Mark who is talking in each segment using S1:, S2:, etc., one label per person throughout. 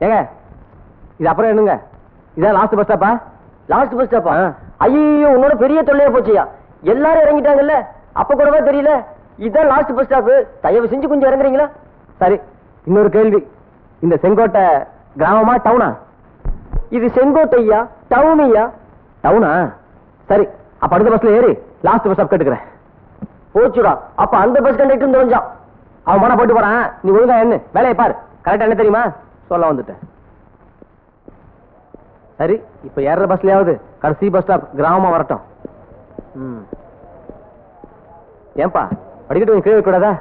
S1: ஏங்க இது அப்புறம் என்னங்க? இதான் லாஸ்ட் பஸ் ஸ்டாப்பா?
S2: லாஸ்ட் பஸ் ஸ்டாப்பா? ஐயோ, உன்னோட பெரிய தொல்லையா போச்சியா. எல்லாரும் இறங்கிட்டாங்கல்ல, அப்ப கூடவா தெரியல? இதான் லாஸ்ட் பஸ் ஸ்டாப். தயவு செஞ்சு கொஞ்சம் இறங்குறீங்களா?
S1: சரி, இன்னொரு கேள்வி. இந்த செங்கோட்டை கிராமமா டவுனா?
S2: இது செங்கோட்டையா டவுனியா?
S1: டவுனா? சரி, அப்ப அடுத்த பஸ்ல ஏறி லாஸ்ட் பஸ் ஸ்டாப் கேட்டுக்கிறேன்.
S2: போச்சுடா, அப்ப அந்த பஸ் கண்டக்டர் தொலைஞ்சான்.
S1: அவன் மன போட்டு போறான். நீ ஒழுங்கா என்ன வேலையை பாரு. கரெக்டா என்ன தெரியுமா சொல்ல வந்துட்டேன். சரி, இப்ப ஏற பஸ்லயாவது கடைசி பஸ் ஸ்டாப் கிராமமா வரட்டும். ஏன்பா படிக்கட்டு கீழே கூடாதா?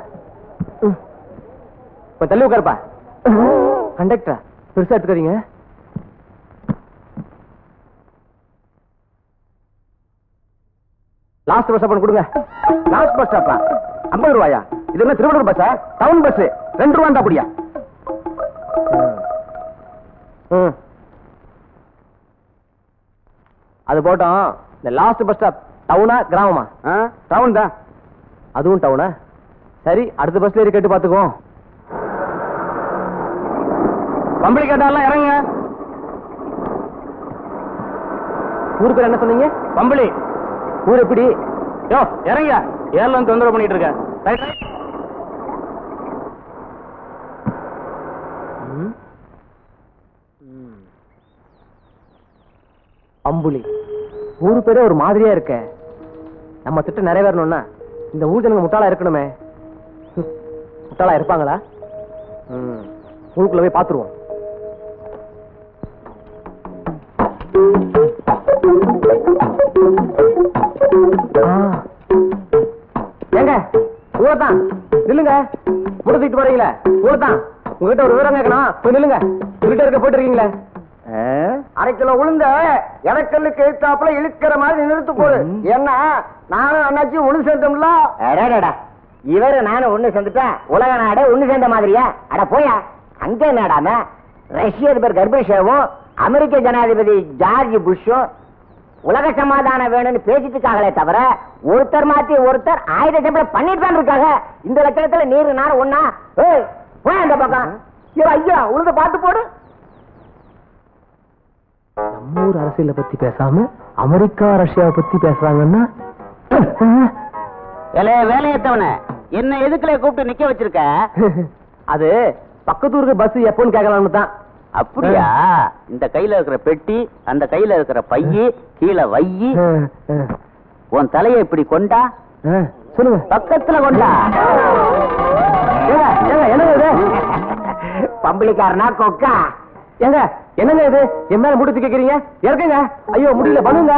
S1: இப்ப தள்ளி உட்காருப்பா. கண்டக்டரா பெருசா எடுத்துக்கிறீங்க. லாஸ்ட் பஸ் ஸ்டாப் கொடுங்க. லாஸ்ட் பஸ் ஸ்டாப்பா? 50 ரூபாயா? இது என்ன திருவள்ளூர் பஸ்ஸா? டவுன் பஸ் 2 ரூபா அப்படியா? அது போட்டோம். இந்த லாஸ்ட் பஸ் ஸ்டாப் டவுனா கிராமமா? டவுன் தான். அதுவும் டவுனா? சரி, அடுத்த பஸ்ல ஏறி கேட்டு பாத்துக்குவோம். கம்பளி கேட்டாலாம் இறங்க. ஊரு பேர் என்ன சொன்னீங்க? கம்பளி. ஊர் எப்படி? யோ இறங்க, ஏர்லாம் தொந்தரவு பண்ணிட்டு இருக்க. அம்புலி. ஊரு பேரே ஒரு மாதிரியா இருக்க. நம்ம திட்டம் நிறைவேறணும்னா இந்த ஊர் ஜனங்க முட்டாளா இருக்கணுமே. முட்டாளா இருப்பாங்களா? ஊருக்குள்ள போய் பாத்துருவோம். ஏங்க ஊரத்தான் நில்லுங்க. முடிச்சுட்டு போறீங்களே ஊரத்தான். உங்ககிட்ட ஒரு விவரம் கேட்கணும். போய் நில்லுங்க. சொல்லிட்டு இருக்க போயிட்டு இருக்கீங்களே.
S2: 1/2 கிலோ உளுந்த இடக்கல்லுக்கு எழுத்தாப்புல இழுக்கிற மாதிரி நிறுத்து போடு. ஏன்னா நானும் அண்ணாச்சி ஒண்ணு சேர்ந்தோம்ல. இவரு நானும் ஒண்ணு சேர்ந்துட்டேன். உலக நாடு ஒண்ணு சேர்ந்த மாதிரியா? அட போயா. அங்க என்னடாம ரஷ்ய அதிபர் கர்பேஷவும் அமெரிக்க ஜனாதிபதி ஜார்ஜ் புஷும் உலக சமாதானம் வேணும்னு பேசிட்டு இருக்காங்களே தவிர ஒருத்தர் மாத்தி ஒருத்தர் ஆயுத சம்பளம் பண்ணிட்டு தான் இருக்காங்க. இந்த லட்சணத்துல நீரு நார் ஒண்ணா? போய் அந்த பக்கம். ஐயா உளுந்த பார்த்து போடு.
S1: நம்ம ஊர் அரசியலை பத்தி பேசாம அமெரிக்கா ரஷ்யாவை பத்தி பேசுறாங்கன்னா
S2: வேலையத்தவன என்ன எதுக்குல கூப்பிட்டு நிக்க வச்சிருக்க?
S1: அது பக்கத்தூருக்கு பஸ் எப்போன்னு கேட்கலாம்னு தான்.
S2: அப்படியா? இந்த கையில இருக்கிற பெட்டி, அந்த கையில இருக்கிற பையி கீழே வையி. உன் தலையை இப்படி கொண்டா.
S1: சொல்லுங்க.
S2: பக்கத்துல கொண்டா.
S1: என்னங்க
S2: பம்பளிக்காரனா கொக்கா?
S1: ஏங்க என்னங்க இது? என் மேல முடிச்சு கேக்குறீங்க? இறக்குங்க. ஐயோ முடியல, பண்ணுங்க.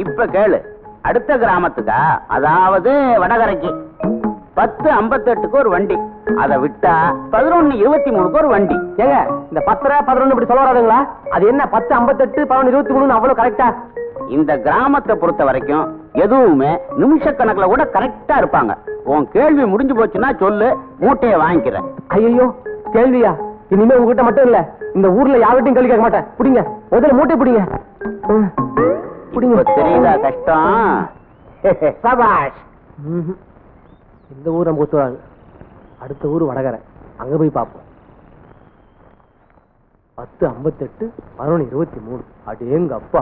S2: இப்ப கேளு. அடுத்த கிராமத்துக்கா, அதாவது வடகரைக்கு 10:58க்கு ஒரு வண்டி. அதை விட்டா 11:23க்கு ஒரு வண்டி.
S1: ஏங்க இந்த 10:11 இப்படி சொல்ல வராதுங்களா? அது என்ன 10:58 11:23 அவ்வளவு கரெக்டா?
S2: இந்த கிராமத்தை பொறுத்த வரைக்கும் எதுவுமே நிமிஷ கணக்குல கூட கரெக்டா இருப்பாங்க. உன் கேள்வி முடிஞ்சு போச்சுன்னா சொல்லு, மூட்டையை வாங்கிக்கிறேன்.
S1: ஐயோ கேள்வியா? இனிமே உங்ககிட்ட மட்டும் இல்ல, இந்த ஊர்ல யார்கிட்டையும் கேள்வி கேட்க மாட்டேன். பிடிங்க, முதல்ல மூட்டை பிடிங்க.
S2: தெரியுதா கஷ்டம்? சபாஷ்.
S1: இந்த ஊர் நம்ம ஒத்துவாங்க. அடுத்த ஊர் வடகரை. அங்க போய் பார்ப்போம். 10:58 11:23. அடேங்க அப்பா.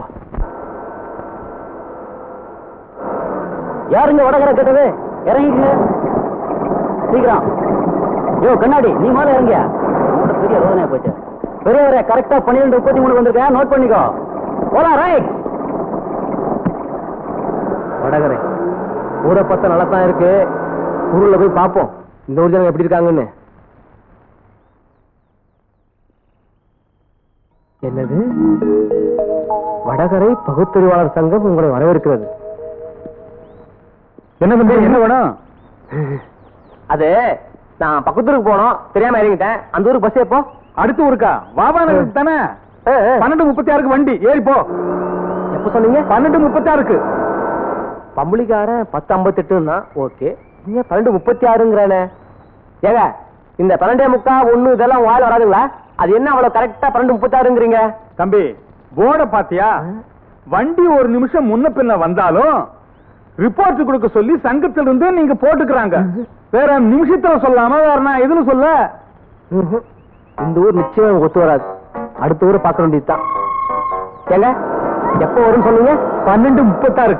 S2: யாருங்க வடகரை கேட்டது? இறங்கிங்க சீக்கிரம். யோ கண்ணாடி, நீ மேல இறங்கியா? பெரிய ரோதனையா போச்சு. பெரியவரே கரெக்டா 12:33 வந்திருக்கேன், நோட் பண்ணிக்கோ. போலா ரைட்.
S1: வடகரை ஊரை பத்த நல்லாத்தான் இருக்கு. ஊர்ல போய் பார்ப்போம் இந்த ஊர் ஜனங்க எப்படி இருக்காங்கன்னு. என்னது? வடகரை பகுத்தறிவாளர் சங்கம் உங்களை வரவேற்கிறது. என்ன பண்றீங்க? என்ன வேணும்? அது நான் பக்கத்தூருக்கு போனோம், தெரியாம இறங்கிட்டேன். அந்த ஊருக்கு பஸ் எப்போ? அடுத்த ஊருக்கா? வாபானகருக்கு தானே. 12:36க்கு வண்டி, ஏறிப்போ. எப்ப சொன்னீங்க? 12:36க்கு. பம்பளிக்காரன் 10:58ன்னா ஓகே. நீங்க 12:36ங்கிறானே. ஏங்க இந்த 12:45 1 இதெல்லாம் வாயில வராதுங்களா? அது என்ன அவ்வளவு கரெக்டா 12:36ங்கிறீங்க?
S3: தம்பி போர்ட பாத்தியா? வண்டி ஒரு நிமிஷம் முன்ன பின்ன வந்தாலும் ரிப்போர்ட் கொடுக்க சொல்லி சங்கத்திலிருந்து நீங்க போட்டுக்கிறாங்க. வேற நிமிஷத்துல சொல்லாம வேற நான் எதுன்னு சொல்ல?
S1: இந்த ஊர் நிச்சயம் ஒத்து வராது. அடுத்த ஊரை பார்க்க வேண்டியதுதான். ஏங்க எப்போ வரும்னு சொன்னீங்க? 12:36.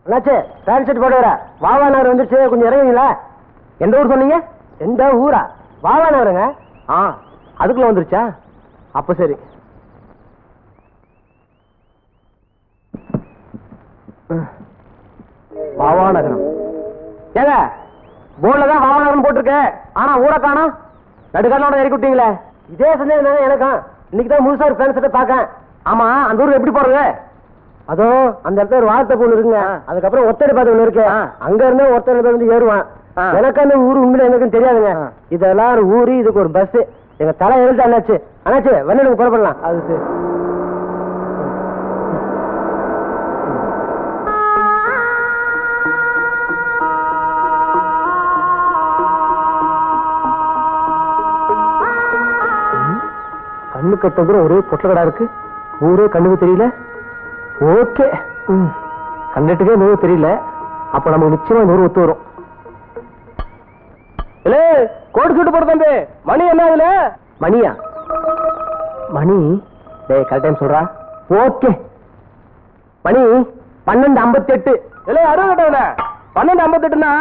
S1: அண்ணாச்சே பேண்ட் ஷர்ட் போட்டு வர வாவா நகர் வந்துருச்சு, கொஞ்சம் இறங்குங்களா? எந்த ஊர் சொன்னீங்க? எந்த ஊரா? வாவா நகருங்க. அதுக்குள்ள வந்துருச்சா? அப்ப சரி. வாவா நகரம். ஏங்க போர்டுல தான் வாவா நகரம் போட்டிருக்கு, ஆனா ஊரை காணோம். நடுக்காலோட இறக்கி விட்டீங்களே. இதே சந்தேகம் தானே எனக்கும். இன்னைக்கு தான் முழுசா ஒரு பேண்ட் ஷர்ட்டை பார்க்கேன். ஆமா, அந்த ஊருக்கு எப்படி போறது? அதுவும் அந்த இடத்துல ஒரு வார்த்தை பொண்ணு இருக்குங்க. அதுக்கப்புறம் ஒத்தடி பாத்து ஒண்ணு இருக்கு. அங்க இருந்தா ஒருத்தர் வந்து ஏறுவான். எனக்கு அந்த ஊரு உண்மையில எனக்கும் தெரியாதுங்க. இதெல்லாம் ஒரு ஊரு, இதுக்கு ஒரு பஸ். எங்க தலை எழுத்து அண்ணாச்சு. அண்ணாச்சு வெள்ளனுக்கு புறப்படலாம். அது சரி. கண்ணு கட்டதும் ஒரே பொட்டல கடா இருக்கு. ஊரே கண்ணுக்கு தெரியல. ஓகே, கண்ணுட்டுக்கே நூறு தெரியல. அப்ப நமக்கு நிச்சயமா நூறு ஒத்து வரும். இல்ல கோட்டு சூட்டு போட தம்பி. மணி என்ன ஆகுதுல? மணியா? மணி டேய் கரெக்ட் டைம் சொல்றா. ஓகே, மணி 12:58. இல்ல அறுபது 12:58னா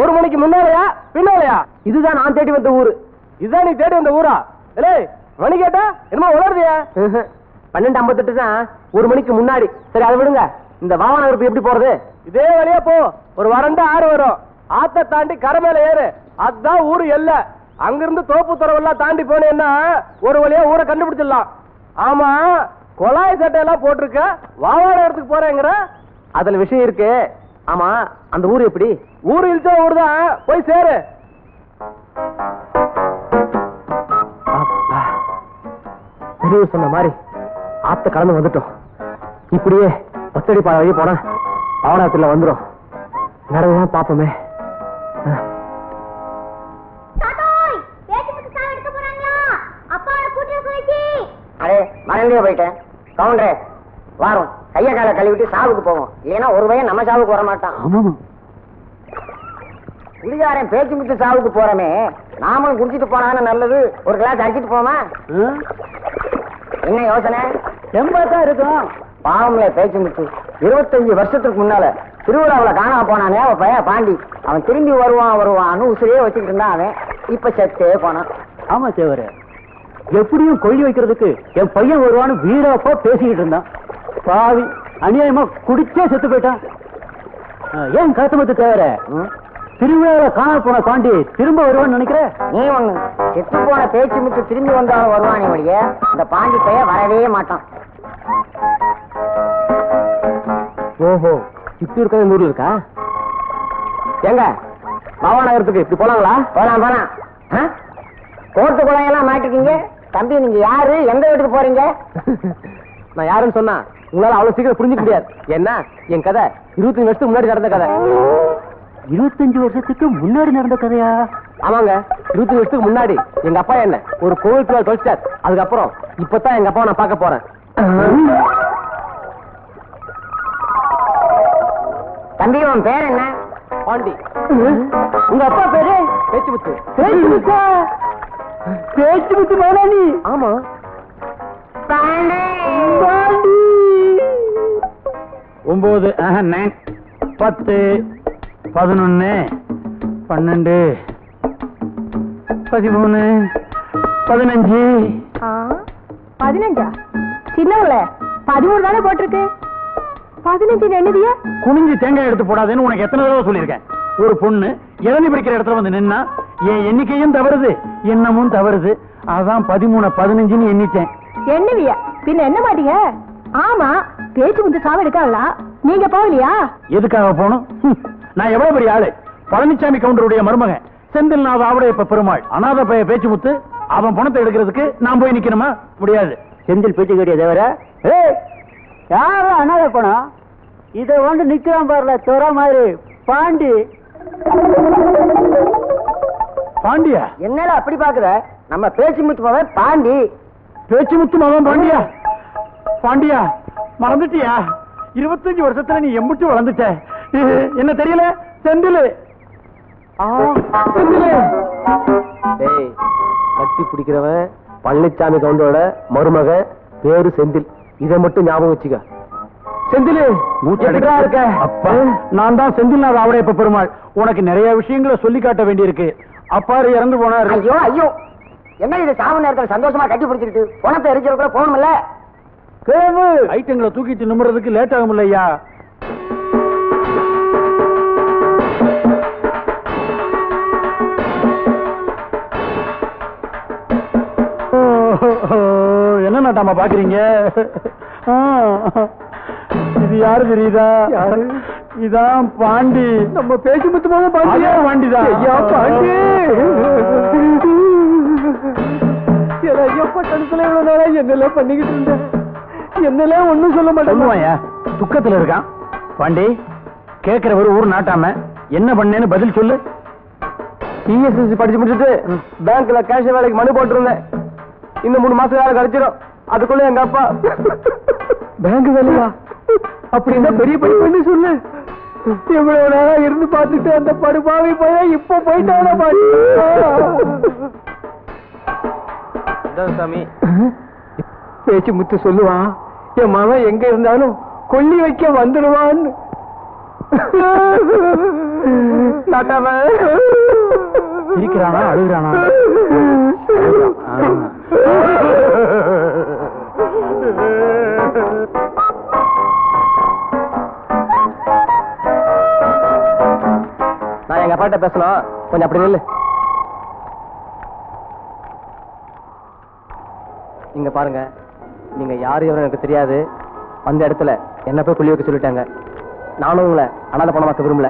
S1: 1 மணிக்கு முன்னாலயா பின்னாலயா? இதுதான் நான் தேடி வந்த ஊரு. இதுதான் நீ தேடி வந்த ஊரா? இல்ல மணி கேட்டா என்னமோ உளருதியா? 12:58 தான் 1 மணிக்கு முன்னாடி. சரி அதை விடுங்க. இந்த வாகனம் எப்படி போறது? இதே வழியா போ. ஒரு வறண்ட ஆறு வரும். ஆத்த தாண்டி கரை மேல ஏறு. அதுதான் ஊரு எல்ல. அங்கிருந்து தோப்பு துறவெல்லாம் தாண்டி போனேன்னா ஒரு வழியா ஊரை கண்டுபிடிச்சிடலாம். ஆமா, கொலாய் சட்டையெல்லாம் போட்டிருக்க, வாவாட இடத்துக்கு போறேங்கிற. அதுல விஷயம் இருக்கு. ஆமா, அந்த ஊரு எப்படி? ஊரு இழுச்ச ஊர் தான், போய் சேரு. தெளிவு சொன்ன மாதிரி ஆத்த கடந்து வந்துட்டோம். இப்படியே ஒத்தடி பாதை வழி போனா பாவனாத்துல வந்துடும். நடவுதான் பாப்போமே.
S2: அடே மறந்தே போயிட்டேன். கவுண்டரே வாரம் கைய கால கழுவிட்டு சாவுக்கு போவோம். இல்லைன்னா ஒரு பையன் நம்ம சாவுக்கு வர மாட்டான். குடிகாரன் பேச்சு முத்து சாவுக்கு போறமே, நாமளும் குடிச்சிட்டு போனான்னு நல்லது. ஒரு கிளாஸ் அடிச்சிட்டு போமா? என்ன யோசனை?
S1: எம்பதான் இருக்கும்.
S2: பாவம்ல பேச்சு முத்து 25 வருஷத்துக்கு முன்னால திருவிழாவில் காணாம போனானே அவன் பையன் பாண்டி. அவன் திரும்பி வருவான்னு உசிரியே வச்சுக்கிட்டு இருந்தான். அவன் இப்ப செத்தே போனான்.
S1: ஆமா சேவரு, எப்படியும் கொள்ளி வைக்கிறதுக்கு என் பையன் வருவான்னு வீடப்போ பேசிக்கிட்டு இருந்தான். பாவி அநியாயமா குடிச்சே செத்து போயிட்டான். ஏன் கருத்தமத்து தேவர திருவிழாவில் காணாம போன பாண்டி திரும்ப வருவான்னு நினைக்கிற?
S2: நீ ஒண்ணு செத்து போன பேச்சு முத்து திரும்பி வந்தாலும் வருவானே ஒழிய இந்த பாண்டி பையன் வரவே மாட்டான்.
S1: ஓஹோ, இப்படி இருக்க ஊர்ல இருக்கா? எங்க பாவாநகரத்துக்கு இப்படி போலாங்களா?
S2: போலாம். கோர்ட்டு குழாயெல்லாம் மாட்டிக்கிங்க. தம்பி நீங்க யாரு, எந்த வீட்டுக்கு போறீங்க?
S1: நான் யாருன்னு சொன்னா உங்களால அவ்வளவு சீக்கிரம் புரிஞ்சுக்க முடியாது. என்ன என் கதை 25 வருஷத்துக்கு முன்னாடி நடந்த கதை. 25 வருஷத்துக்கு முன்னாடி நடந்த கதையா? ஆமாங்க, 25 வருஷத்துக்கு முன்னாடி எங்க அப்பா என்ன ஒரு கோவிலுக்குள்ள தொலைச்சார். அதுக்கப்புறம் இப்பதான் எங்க அப்பாவை நான் பார்க்க போறேன்.
S2: தம்பி உன் பேர் என்ன?
S1: பாண்டி. உங்க அப்பா பேரு பேச்சுமுத்து. பேச்சுமுத்து மாலானி? ஆமா.
S2: பாண்டி
S3: 9 10 11 12 13 15.
S4: 15? சின்னவங்கள 13 தானே போட்டிருக்கு. 15 என்னதிய?
S3: குனிஞ்சு தேங்காய் எடுத்து போடாதேன்னு உனக்கு எத்தனை தடவை சொல்லியிருக்கேன். ஒரு பொண்ணு இளநீ பிடிக்கிற இடத்துல வந்து நின்னா என் எண்ணிக்கையும் தவறுது, எண்ணமும் தவறுது. அதான் 13 15ன்னு எண்ணிட்டேன்.
S4: என்னவிய பின்ன என்ன மாட்டீங்க? ஆமா, பேச்சு முத்து சாவு எடுக்காங்களா? நீங்க போகலையா?
S3: எதுக்காக போகணும்? நான் எவ்வளவு பெரிய ஆளு. பழனிசாமி கவுண்டருடைய மருமகன் செந்தில்நாத ஆவுடைய பெருமாள் அநாத பேச்சு முத்து. அவன் பணத்தை எடுக்கிறதுக்கு நான் போய் நிக்கணுமா? முடியாது.
S1: செந்தில் பேச்சு கேட்டிய தேவர யாரும் அனாத பணம் இதை வந்து நிக்கிறான் பாருல துற மாதிரி பாண்டி.
S3: பாண்டியா?
S2: என்னடா அப்படி பாக்குற? நம்ம பேச்சு முத்து போவ பாண்டி.
S3: பேச்சு முத்து மகன் பாண்டியா? பாண்டியா மறந்துட்டியா? 25 வருஷத்துல நீ எம்பிட்டு வளர்ந்துட்ட. என்ன தெரியல? செந்தில்
S1: டேய், கட்டி பிடிக்கிறவன் பழனிச்சாமி கவுண்டரோட மருமக, பேரு செந்தில். இதை மட்டும் ஞாபகம் வச்சுக்க. செந்தில் மூச்சா இருக்க.
S3: அப்பா, நான் தான் செந்தில்நாத ஆவடையப்ப பெருமாள். உனக்கு நிறைய விஷயங்களை சொல்லி காட்ட வேண்டியிருக்கு. அப்பாரு இறந்து போனாரு.
S2: ஐயோ ஐயோ, என்ன இது சாவு நேரத்தில் சந்தோஷமா கட்டி பிடிச்சிருக்கு? பணத்தை எரிக்கிறதுக்குள்ள போகணும்ல.
S3: ஐட்டங்களை தூக்கிட்டு நிமிறதுக்கு லேட் ஆகும் இல்லையா? என்ன நாட்டாம பாக்குறீங்க? இது யாரு தெரியுதா? இதான் பாண்டி. நம்ம பேச்சு முத்துமாக பாண்டிதான். ஐயா பாண்டி, பட்டணத்துல இவ்வளவு நேரம் என்னெல்லாம் பண்ணிக்கிட்டு இருந்தேன். என்னெல்லாம் ஒண்ணும் சொல்ல மாட்டேன். துக்கத்துல இருக்கான். பாண்டி, கேட்கிறவர் ஊர் நாட்டாம என்ன பண்ணேன்னு பதில் சொல்லு.
S1: பிஎஸ்எஸ்சி படிச்சு முடிச்சுட்டு பேங்க்ல கேஷ் வேலைக்கு மனு போட்டிருந்தேன். இன்னும் 3 மாசம் வேலை கிடைச்சிடும். அதுக்குள்ள எங்க அப்பா பேங்க் வேலையா? அப்படின்னா பெரிய படிப்புன்னு சொல்லு. இவ்வளவு நேரம் இருந்து பார்த்துட்டு அந்த படுபாவி போய் இப்ப போயிட்டான சாமி. பேச்சு முத்து சொல்லுவான், என் மகன் எங்க இருந்தாலும் கொல்லி வைக்க வந்துடுவான்னு.
S3: சிரிக்கிறானா அழுகிறானா?
S1: நான் எங்க அப்பாட்ட பேசணும், கொஞ்சம் அப்படி நில்லு. இங்க பாருங்க, நீங்க யாரு எவரும் எனக்கு தெரியாது. அந்த இடத்துல என்ன போய் கொல்லி வைக்க சொல்லிட்டாங்க. நானும் உங்களை அனாதை பணமாக்க விரும்பல.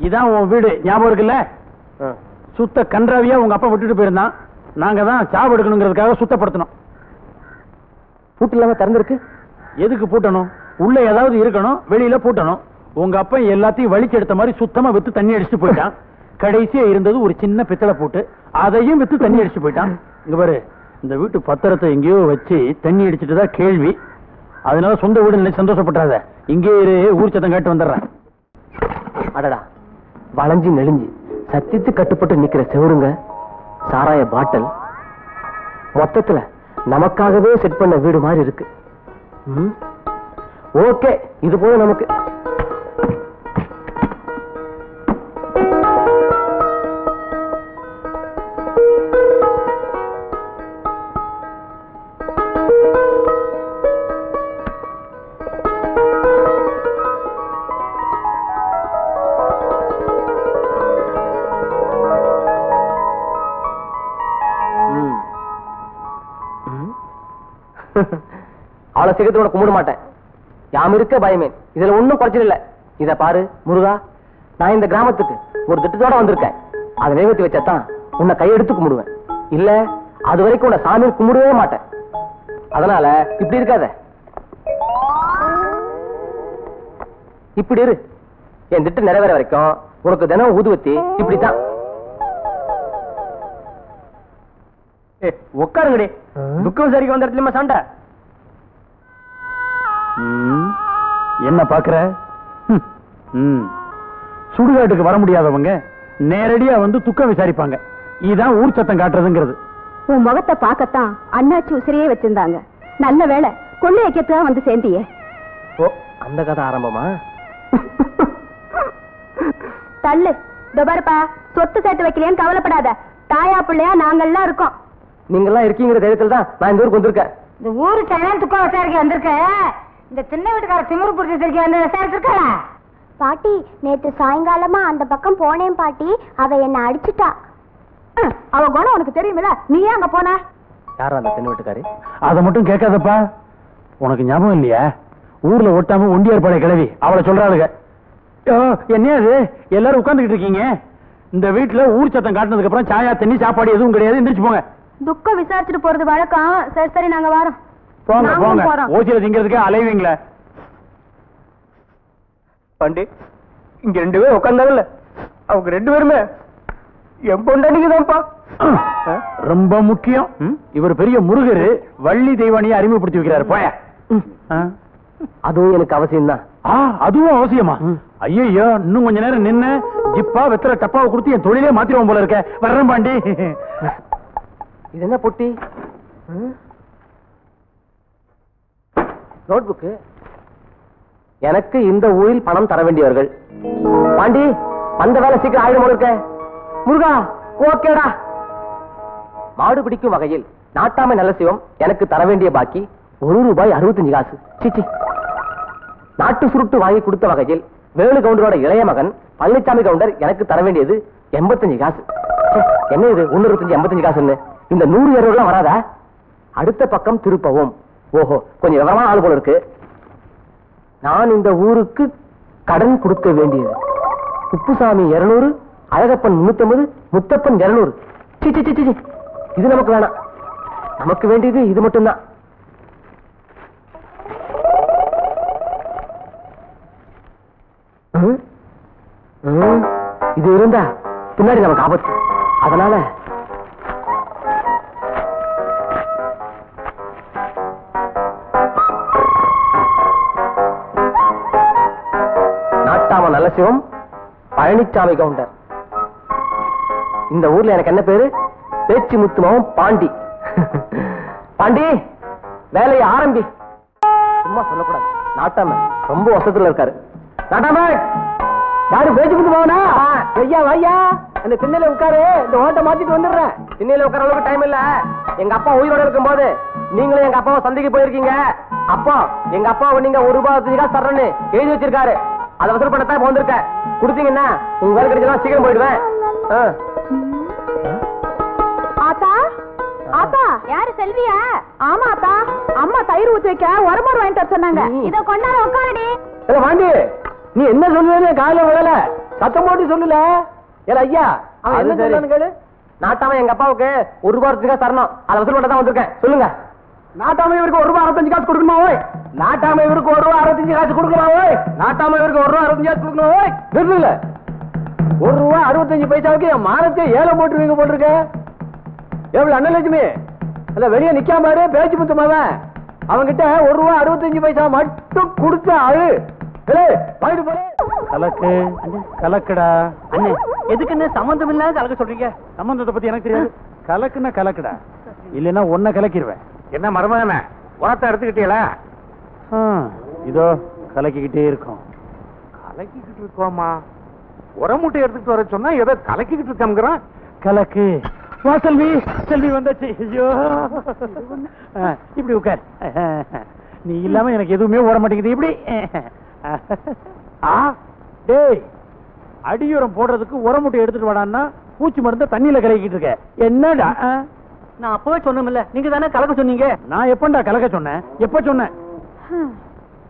S3: இதான் உன் வீடு, ஞாபகம் இருக்குல்ல? சுத்த கன்றாவியா உங்க அப்பா விட்டுட்டு போயிருந்தான். நாங்க தான் சாவு எடுக்கணுங்கிறதுக்காக சுத்தப்படுத்தணும்.
S1: பூட்டு இல்லாம திறந்திருக்கு.
S3: எதுக்கு பூட்டணும்? உள்ள ஏதாவது இருக்கணும், வெளியில பூட்டணும். உங்க அப்பா எல்லாத்தையும் வலிச்சு எடுத்த மாதிரி சுத்தமா வித்து தண்ணி அடிச்சுட்டு போயிட்டான். கடைசியா இருந்தது ஒரு சின்ன பித்தளை பூட்டு, அதையும் வித்து தண்ணி அடிச்சுட்டு போயிட்டான். இங்க பாரு, இந்த வீட்டு பத்திரத்தை எங்கேயோ வச்சு தண்ணி அடிச்சுட்டு தான் கேள்வி. அதனால சொந்த வீடு நினைச்சு சந்தோஷப்பட்டாத. இங்கே ஊர் சத்தம் கேட்டு வந்துடுறேன்.
S1: அடடா, வளைஞ்சு நெளிஞ்சு சத்தித்து கட்டுப்பட்டு நிக்கிற செவருங்க, சாராய பாட்டல், மொத்தத்துல நமக்காகவே செட் பண்ண வீடு மாதிரி இருக்கு. ஓகே, இது போல நமக்கு. அவளை சீக்கிரத்தோட கும்பிட மாட்டேன். யாம் இருக்க பயமே, இதுல ஒண்ணும் குறைச்சல் இல்ல. இத பாரு முருகா, நான் இந்த கிராமத்துக்கு ஒரு திட்டத்தோட வந்திருக்கேன். அதை நிறைவேற்றி வச்சாதான் உன்னை கையெடுத்து கும்பிடுவேன். இல்ல அது வரைக்கும் உன்னை சாமி கும்பிடவே மாட்டேன். அதனால இப்படி இருக்காத, இப்படி இரு. என் திட்டம் நிறைவேற வரைக்கும் உனக்கு தினம் ஊதுவத்தி இப்படித்தான். உட்காருங்கடி, துக்கம் விசாரிக்க வந்த இடத்துல சண்டை.
S3: என்ன பாக்குற? சுடுகாட்டுக்கு வர முடியாதவங்க நேரடியா வந்து துக்கம் விசாரிப்பாங்க. இதுதான் ஊர் சத்தம் காட்டுறதுங்கிறது.
S4: உன் முகத்தை பார்க்கத்தான் அண்ணாச்சி உசிரியே வச்சிருந்தாங்க. நல்ல வேளை கொள்ளை வைக்கிறதுதான் வந்து சேர்ந்தியே.
S1: ஓ, அந்த கதை ஆரம்பமா?
S4: தள்ளு. பாருப்பா, சொத்து சேர்த்து வைக்கலையேன்னு கவலைப்படாத. தாயா பிள்ளையா நாங்கெல்லாம் இருக்கோம்.
S1: நீங்கெல்லாம் இருக்கீங்கிற தைரியத்தில் தான் நான் இந்த ஊருக்கு வந்திருக்கேன்.
S2: இந்த ஊருக்கு துக்கம் விசாரிக்க வந்திருக்கேன். இந்த சின்ன வீட்டுக்கார திமிரு பிடிச்சிருக்க வந்து விசாரிச்சிருக்கா?
S5: பாட்டி, நேத்து சாயங்காலமா அந்த பக்கம் போனேன் பாட்டி. அவ என்ன அடிச்சுட்டா.
S4: அவ குணம் உனக்கு தெரியுமில்ல, நீ ஏன் அங்க போன?
S1: யாரா அந்த சின்ன வீட்டுக்காரி?
S3: அதை மட்டும் கேட்காதப்பா. உனக்கு ஞாபகம் இல்லையா? ஊர்ல ஒட்டாம ஒண்டியார் படை கிளவி அவளை சொல்றாளுங்க. என்ன அது எல்லாரும் உட்கார்ந்துகிட்டு இருக்கீங்க? இந்த வீட்டுல ஊர் சத்தம் காட்டினதுக்கு அப்புறம் சாயா தண்ணி சாப்பாடு எதுவும் கிடையாது. எந்திரிச்சு போங்க.
S4: துக்கம் விசாரிச்சுட்டு போறது வழக்கம். சரி சரி, நாங்க வரோம்.
S3: போங்க போங்க. ஓசியில திங்கிறதுக்கு அலைவீங்களே.
S1: பாண்டி, இங்க 2 பேரும் உட்கார்ந்தாங்கல்ல, அவங்க 2 பேருமே என் பொண்டாட்டிக்குதான்ப்பா.
S3: ரொம்ப முக்கியம். இவர் பெரிய முருகரு, வள்ளி தெய்வானியை அறிமுகப்படுத்தி வைக்கிறாரு. போய.
S1: அதுவும் எனக்கு அவசியம் தான்.
S3: அதுவும் அவசியமா? ஐயோ, இன்னும் கொஞ்ச நேரம் நின்னு ஜிப்பா வெத்தல டப்பாவை கொடுத்து என் தொழிலே மாத்திருவோம் போல இருக்க. வர்றேன் பாண்டி.
S1: இது என்ன பொட்டி? நோட்புக்கு. எனக்கு இந்த ஊரில் பணம் தர வேண்டியவர்கள். பாண்டி, அந்த வேலை சீக்கிரம் ஆயிரம் போல இருக்க. முருகா, ஓகேடா. மாடு பிடிக்கும் வகையில் நாட்டாமை நல்ல சிவம் எனக்கு தர வேண்டிய பாக்கி ₹1.65. சீச்சி. நாட்டு சுருட்டு வாங்கி கொடுத்த வகையில் வேலு கவுண்டரோட இளைய மகன் பழனிசாமி கவுண்டர் எனக்கு தர வேண்டியது 85 காசு. என்ன இது 125 85 காசுன்னு? இந்த 100 வராதா? அடுத்த பக்கம் திருப்பவும். ஓஹோ, கொஞ்சம் விவரமான ஆள் போல இருக்கு. நான் இந்த ஊருக்கு கடன் கொடுக்க வேண்டியது குப்புசாமி 200, அழகப்பன் 350, முத்தப்பன் 200. சி, இது நமக்கு வேணாம். நமக்கு வேண்டியது இது மட்டும்தான். இது இருந்தா பின்னாடி நமக்கு ஆபத்து. அதனால நாட்டாம நல்ல சிவம் பழனிசாமி கவுண்டர். இந்த ஊர்ல எனக்கு என்ன பேரு? பேச்சு முத்துமாவும் பாண்டி. பாண்டி, வேலையை ஆரம்பி. சும்மா சொல்லக்கூடாது. நாட்டாம ரொம்ப வசத்துல இருக்காரு. நாட்டாம யாரு? பேச்சு முத்துமாவனா? ஐயா வையா, அந்த திண்ணையில உட்காரு. இந்த ஓட்ட மாத்திட்டு வந்துடுறேன். திண்ணையில உட்கார அளவுக்கு டைம் இல்ல. எங்க அப்பா உயிரோட இருக்கும் போது நீங்களும் எங்க அப்பாவை சந்தைக்கு போயிருக்கீங்க. அப்பா எங்க அப்பாவை நீங்க ₹1.25 தர்றேன்னு எழுதி வச்சிருக்காரு. அதை வசூல் பண்ணத்தான் வந்திருக்க. கொடுத்தீங்கன்னா உங்க வேலை கிடைச்சா சீக்கிரம் போயிடுவேன்.
S4: ஆத்தா, ஆத்தா, யாரு செல்வியா? ஆமா ஆத்தா, அம்மா தயிர் ஊத்தி வைக்க உரமோர் வாங்கிட்டு வர சொன்னாங்க. இத கொண்டாட உட்காரடி.
S1: வாண்டி, நீ என்ன சொல்லுவேன்னு காலையில விடல, சத்தம் போட்டு சொல்லல. ஐயா, அவன் என்ன சொல்றான்னு கேளு. நாட்டாம எங்க அப்பாவுக்கு ₹1.25 தரணும். அதை வசூல் பண்ண தான் வந்திருக்கேன். சொல்லுங்க. நாட்டாம இவருக்கு ₹1.65 காசு கொடுக்கணுமா? ஓய். நாட்டாம இவருக்கு ₹1.65 காசு கொடுக்கணுமா? ஓய். நாட்டாம இவருக்கு ₹1.65 காசு கொடுக்கணுமா? ஓய். நிறுத்துல. ₹1.65 என் மானத்தை ஏலம் போட்டுருவீங்க போட்டிருக்க. எவ்வளவு அண்ணலட்சுமி அல்ல, வெளியே நிக்காம பாரு. பேச்சு முத்துமாவன் அவங்கிட்ட ₹1.65 மட்டும் கொடுத்த ஆளு. வாங்கிட்டு போற.
S3: கலக்கு கலக்குடா.
S1: அண்ணே, எதுக்குன்னு சம்பந்தம் இல்லாத கலக்க சொல்றீங்க?
S3: சம்பந்தத்தை பத்தி எனக்கு தெரியாது. கலக்குன்னா கலக்குடா, இல்லைன்னா ஒன்ன கலக்கிடுவேன்.
S1: என்ன மருமகன உரத்தை எடுத்துக்கிட்டீங்களா?
S3: இதோ கலக்கிக்கிட்டே இருக்கோம்.
S1: கலக்கிக்கிட்டு இருக்கோமா? உர மூட்டை எடுத்துக்கிட்டு வர சொன்னா ஏதோ கலக்கிக்கிட்டு இருக்கோங்கிறான்.
S3: கலக்கு. வா செல்வி, செல்வி வந்தாச்சு. ஐயோ, இப்படி உட்கார். நீ இல்லாம எனக்கு எதுவுமே ஓட மாட்டேங்குது. இப்படி டேய், அடியுரம் போடுறதுக்கு உரமுட்டை எடுத்துட்டு வாடான்னா பூச்சி மருந்த தண்ணியில கலக்கிட்டு இருக்க. என்னடா?
S1: நான் அப்பவே சொன்னோம்ல, நீங்க தானே கலக்க சொன்னீங்க.
S3: நான் எப்பண்டா கலக்க சொன்னேன்? எப்ப சொன்னேன்?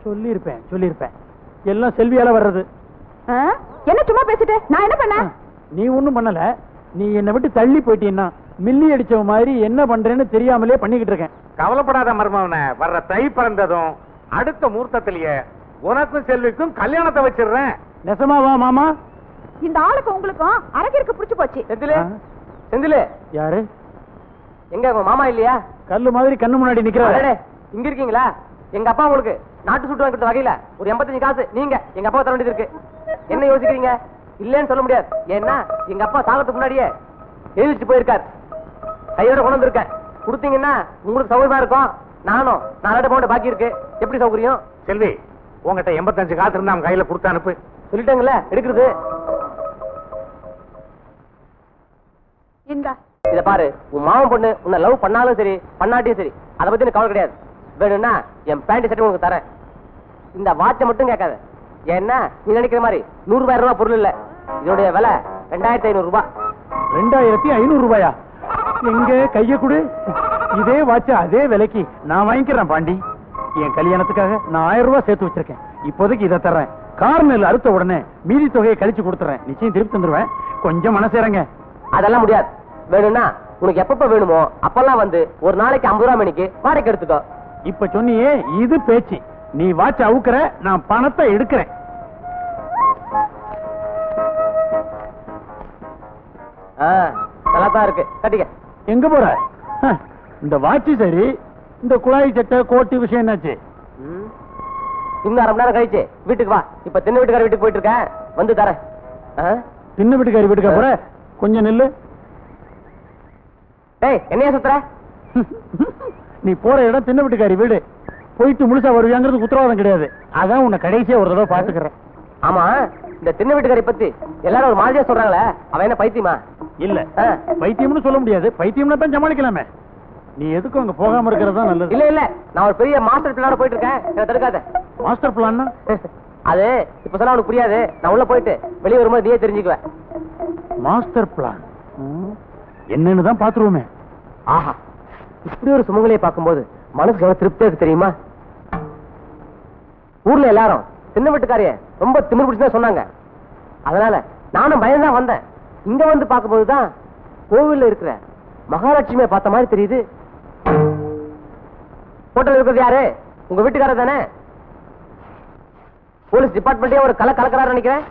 S3: சொல்லிருப்பேன். எல்லாம் செல்வியால வர்றது.
S4: என்ன சும்மா பேசிட்டு நான் என்ன பண்ண?
S3: நீ ஒண்ணும் பண்ணல. நீ என்னை விட்டு தள்ளி போயிட்டீன்னா மில்லி அடிச்ச மாதிரி என்ன பண்றேன்னு தெரியாமலே பண்ணிக்கிட்டு இருக்கேன்.
S1: கவலைப்படாத மருமவன, வர்ற தை பிறந்ததும் அடுத்த முகூர்த்தத்திலேயே உனக்கும் செல்விக்கும் கல்யாணத்தை வச்சிடுறேன்.
S3: நெசமாவா மாமா?
S4: இந்த ஆளுக்கு உங்களுக்கும் அரகிற்கு புடிச்சு போச்சு.
S1: செந்திலே
S3: யாரு?
S1: எங்க உங்க மாமா இல்லையா?
S3: கல்லு மாதிரி கண்ணு முன்னாடி நிக்கிறாரு.
S1: இங்க இருக்கீங்களா? எங்க அப்பா உங்களுக்கு நாட்டு சுட்டு வாங்கி கொடுத்த வகையில ஒரு 85 காசு நீங்க எங்க அப்பா தர வேண்டியது இருக்கு. என்ன யோசிக்கிறீங்க? இல்லன்னு சொல்ல முடியாது. ஏன்னா எங்க அப்பா சாகத்துக்கு முன்னாடியே எழுதிட்டு போயிருக்காரு. கையோட கொண்டு வந்திருக்கேன். கொடுத்தீங்கன்னா உங்களுக்கு சௌகரியமா இருக்கும். நானும் 4 பவுண்ட் பாக்கி இருக்கு. எப்படி சௌகரியம்? செல்வி, உங்ககிட்ட 85 காசு இருந்தா அவன் கையில கொடுத்து அனுப்பு. சொல்லிட்டாங்கல்ல, எடுக்கிறது. இத பாரு, உன் மாமன் பொண்ணு உன்னை லவ் பண்ணாலும் சரி பண்ணாட்டியும் சரி, அதை பத்தி எனக்கு கவலை கிடையாது. வேணும்னா என் பேண்ட் சட்டை உனக்கு தரேன். இந்த வாட்சை மட்டும் கேட்காத. ஏன்னா நீ நினைக்கிற மாதிரி ₹100,000 பொருள் இல்ல. இதோடைய விலை ₹2,500.
S3: ₹2,500? எங்க கைய கொடு. இதே வாட்ச அதே விலைக்கு நான் வாங்கிக்கிறேன் பாண்டி. என் கல்யாணத்துக்காக நான் ₹1000 சேர்த்து வச்சிருக்கேன். இப்போதைக்கு இதை தர்றேன். கார்னல் அறுத்த உடனே மீதி தொகையை கழிச்சு கொடுத்துறேன். நிச்சயம் திருப்பி தந்துருவேன். கொஞ்சம் மனசேரங்க. அதெல்லாம் முடியாது. வேணும்னா உனக்கு எப்பப்ப வேணுமோ அப்பெல்லாம் வந்து ஒரு நாளைக்கு ₹50 மணிக்கு வாடகை எடுத்துக்கோ. இப்ப சொன்னியே இது பேச்சு. நீ வாட்ச அவுக்குற, நான் பணத்தை எடுக்கிறேன்.
S1: நல்லா தான் இருக்கு, கட்டிக்க.
S3: எங்க போற? இந்த வாட்சி சரி, இந்த குழாய் சட்டை கோட்டு விஷயம் என்னாச்சு?
S1: இன்னும் 1/2 மணி நேரம் கழிச்சு வீட்டுக்கு வா. இப்ப தின்ன வீட்டுக்கார வீட்டுக்கு போயிட்டு இருக்கேன், வந்து தரேன்.
S3: தின்ன வீட்டுக்காரி வீட்டுக்கு போற? கொஞ்சம் நில்லு.
S1: டேய், என்னையா சுத்துற?
S3: நீ போற இடம் தின்ன வீட்டுக்காரி வீடு. போயிட்டு முழுசா வருவியாங்கிறது உத்தரவாதம் கிடையாது. அதான் உன்னை கடைசியா ஒரு தடவை பாத்துக்கிறேன்.
S1: ஆமா, இந்த தின்ன வீட்டுக்காரி பத்தி எல்லாரும் ஒரு மாதிரியா சொல்றாங்களே, அவன் என்ன பைத்தியமா?
S3: இல்ல, பைத்தியம்னு சொல்ல முடியாது. பைத்தியம்னா தான் சமாளிக்கலாமே. நீ எதுக்கும் அங்க போகாம இருக்கிறது தான் நல்லது.
S1: இல்ல இல்ல, நான் ஒரு பெரிய மாஸ்டர் பிளான போயிட்டு இருக்கேன், என்ன தடுக்காத.
S3: மாஸ்டர் பிளான்னா?
S1: அது இப்ப சொன்னா உனக்கு புரியாது. நான் உள்ள போயிட்டு வெளியே வரும்போது நீயே தெரிஞ்சுக்குவேன்.
S3: மாஸ்டர் பிளான் என்னன்னு தான் பாத்துருவோமே.
S1: ஆஹா, இப்படி ஒரு சுமங்கலியை பார்க்கும்போது மனசுக்கு எவ்வளவு திருப்தியா இருக்கு தெரியுமா? ஊர்ல எல்லாரும் சின்ன வீட்டுக்காரிய ரொம்ப திமிர் பிடிச்சுதான் சொன்னாங்க. அதனால நானும் பயந்தான் வந்தேன். இங்க வந்து பார்க்கும்போதுதான் கோவில்ல இருக்கிற மகாலட்சுமியை பார்த்த மாதிரி தெரியுது. ஹோட்டல் இருக்கிறது யாரு? உங்க வீட்டுக்காரர் தானே? போலீஸ் டிபார்ட்மெண்டே ஒரு கலக்கிறாரு நினைக்கிறேன்.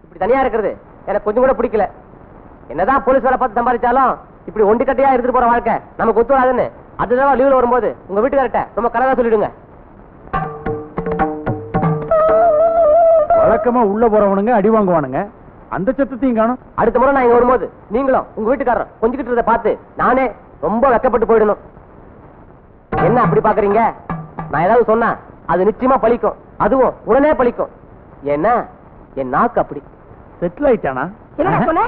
S1: இப்படி தனியா இருக்கிறது எனக்கு கொஞ்சம் கூட பிடிக்கல. என்னதான் போலீஸ் வேலை பார்த்து சம்பாதிச்சாலும் இப்படி ஒண்டி கட்டையா எடுத்துட்டு போற வாழ்க்கை நமக்கு ஒத்து வராதுன்னு அதுதான் லீவ்ல வரும்போது உங்க வீட்டுக்காரர்ட்ட ரொம்ப கலரா சொல்லிடுங்க.
S3: வழக்கமா உள்ள போறவனுங்க அடி வாங்குவானுங்க. அந்த சத்தத்தையும் காணும்.
S1: அடுத்த முறை நான் இங்க வரும்போது நீங்களும் உங்க வீட்டுக்காரர் கொஞ்சிக்கிட்டு பார்த்து நானே ரொம்ப வெக்கப்பட்டு போயிடணும். என்ன அப்படி பாக்குறீங்க? நான் ஏதாவது சொன்னா அது நிச்சயமா பலிக்கும். அதுவும் உடனே பலிக்கும். ஏன்னா என் நாக்கு அப்படி.
S3: செட்டில் ஆயிட்டானா?
S4: என்ன சொன்ன?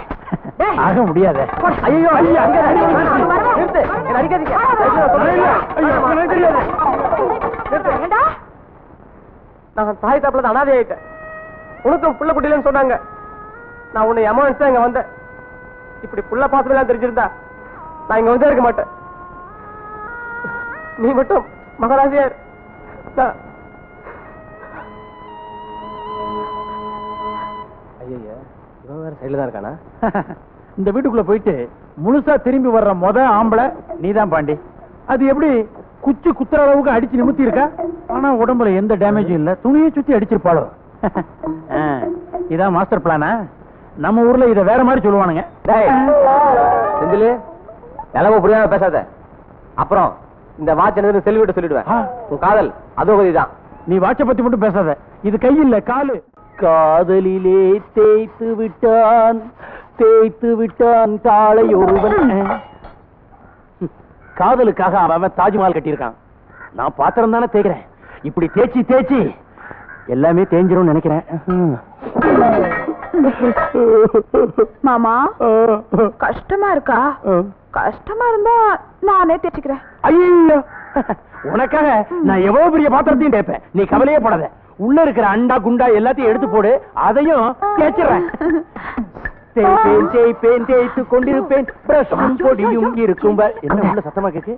S3: ஆக முடியாத.
S1: ஐயோ, நிறுத்து, என்ன அடிக்காதீங்க. நான் தாய் தாப்புல அனாதை ஆயிட்டேன். உனக்கும் புள்ள குட்டிலன்னு சொன்னாங்க. நான் உன்னை அமௌண்ட் தான் இங்க வந்தேன். இப்படி புள்ள பாசமெல்லாம் தெரிஞ்சிருந்தா நான் இங்க வந்தே இருக்க மாட்டேன். நீ மட்டும் மகாராஜியார். ஐயா, இவன் வேற சைடுல தான் இருக்கானா?
S3: இந்த வீட்டுக்குள்ள போயிட்டு முழுசா திரும்பி வர்ற ஆம்பளை நீதான் பாண்டி. அது எப்படி குச்சி குத்துற அளவுக்கு அடிச்சு நிமித்தி இருக்கா? ஆனா உடம்புல எந்த டேமேஜும் இல்ல. துணியை சுத்தி அடிச்சிருப்பாளோ. இதான் மாஸ்டர் பிளானா? நம்ம ஊர்ல இத வேற மாதிரி சொல்லுவானுங்க.
S1: செந்திலு, நிலவு புரியாம பேசாத. அப்புறம் இந்த வாட்ச் என்ன செல்விட்டு சொல்லிடுவேன். உன் காதல் அதோகதிதான்.
S3: நீ வாட்ச பத்தி மட்டும் பேசாத. இது கை இல்ல காலு. காதலிலே தேய்த்து விட்டான் தாளை ஒருவன். காதலுக்காக அவன் தாஜ்மஹால் கட்டியிருக்கான். நான் பாத்திரம் தானே தேய்க்கிறேன். இப்படி தேய்ச்சி எல்லாமே தேஞ்சிரும் நினைக்கிறேன்.
S4: மாமா, கஷ்டமா இருக்கா? கஷ்டமா இருந்தா நானே தேய்ச்சிக்கிறேன்.
S3: ஐயோ, உனக்காக நான் எவ்வளவு பெரிய பாத்திரத்தையும் தேய்ப்பேன். நீ கவலையே போடாத. உள்ள இருக்கிற அண்டா குண்டா எல்லாத்தையும் எடுத்து போடு. அதையும் தேய்ச்சிடுறேன். தேய்த்து கொண்டிருப்பேன். பிரஷும் பொடியும் இருக்கும். என்ன உள்ள சத்தமா கேக்கு?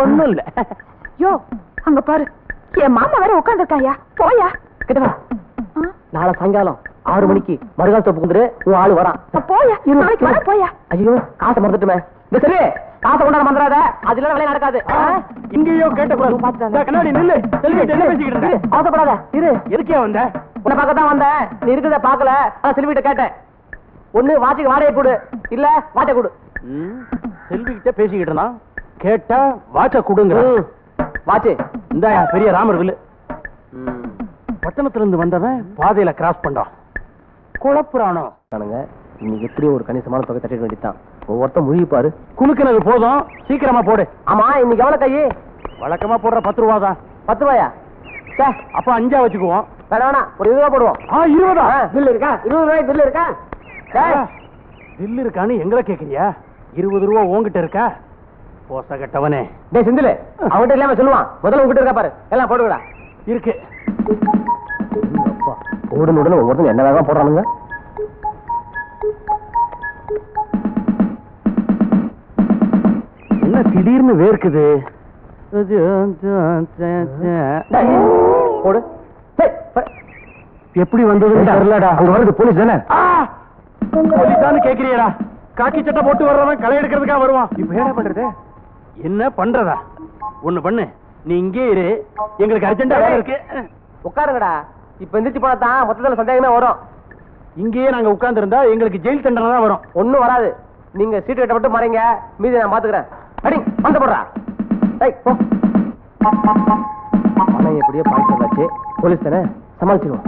S3: ஒண்ணும் இல்ல.
S4: யோ, அங்க பாரு, என் மாமா வேற உட்கார்ந்துருக்காயா. போயா
S1: கிட்டவா. நாளை சாயங்காலம் 6 மணிக்கு மறுகால் தோப்பு குந்துரு. உன் ஆளு வரான்.
S4: போயா, நாளைக்கு வர போயா.
S1: ஐயோ, காசை மறந்துட்டுமே. சரி, காசை கொண்டாட மறந்துடாத. அதுல வேலை நடக்காது.
S3: இங்கேயோ கேட்ட கண்ணாடி நில்லு. என்ன பேசிக்கிட்டு இருக்க?
S1: ஆசைப்படாத. இரு.
S3: எதுக்கே வந்த?
S1: உன்னை பார்க்கத்தான் வந்தேன். நீ இருக்கிறத பாக்கல. செல்விட்ட கேட்டேன். ஒண்ணு வாட்சுக்கு வாடகை கொடு, இல்ல வாட்டை கொடு.
S3: செல்வி கிட்ட பேசிக்கிட்டு இருந்தான். கேட்டா வாட்ச கொடுங்க.
S1: வாட்சு
S3: இந்த பெரிய ராமர் வில்லு. பட்டணத்துல இருந்து வந்தவன் பாதையில கிராஸ் பண்றான். குழப்புறானோ?
S1: இன்னைக்கு எப்படியும் ஒரு கணிசமான தொகை தட்டிட வேண்டியதான். ஒவ்வொருத்தம் முழுகி பாரு.
S3: குலுக்கினது போதும், சீக்கிரமா போடு.
S1: ஆமா, இன்னைக்கு எவ்வளவு கை?
S3: வழக்கமா போடுற 10 ரூபா தான்.
S1: 10 ரூபாயா?
S3: அப்ப 5 வச்சுக்குவோம்.
S1: வேணா, ஒரு 20 ரூபா போடுவோம்.
S3: 20
S1: பில் இருக்கா? 20 ரூபாய் பில் இருக்கா?
S3: பில் இருக்கான்னு எங்களை கேக்குறியா? 20 ரூபா உங்ககிட்ட இருக்கா? போச கட்டவனே.
S1: டேய் செந்தில், அவன்கிட்ட இல்லாம சொல்லுவான். முதல்ல உங்ககிட்ட இருக்கா பாரு. எல்லாம் போடுங்கடா.
S3: இருக்கு.
S1: உடனே ஒவ்வொருத்தரும் என்ன வேகம் போடுறானுங்க.
S3: என்ன திடீர்னு வேர்க்குது?
S1: போடு.
S3: எப்படி வந்தது தெரியலடா.
S1: அங்க வருது போலீஸ் தானே?
S3: போலீஸான்னு கேக்குறியடா? காக்கி சட்டை போட்டு வர்றவன் களை எடுக்கிறதுக்காக வருவான். இப்ப என்ன பண்றது? என்ன பண்றதா? ஒண்ணு பண்ணு, நீ இங்கே இரு. எங்களுக்கு அர்ஜென்டா வேலை இருக்கு.
S1: உட்காருங்கடா. இப்ப எந்திரிச்சு போனதான் மொத்தத்துல சந்தேகமே வரும்.
S3: இங்கேயே நாங்க உட்கார்ந்து இருந்தா எங்களுக்கு ஜெயில் தண்டனை தான் வரும்.
S1: ஒண்ணும் வராது. நீங்க சீட்டு கட்ட மட்டும் மறைங்க, மீதி நான் பாத்துக்கிறேன். அடி வந்து போடுறா. போ. பணம் எப்படியோ பாய்ட்டு வந்தாச்சு, போலீஸ் தானே, சமாளிச்சிருவோம்.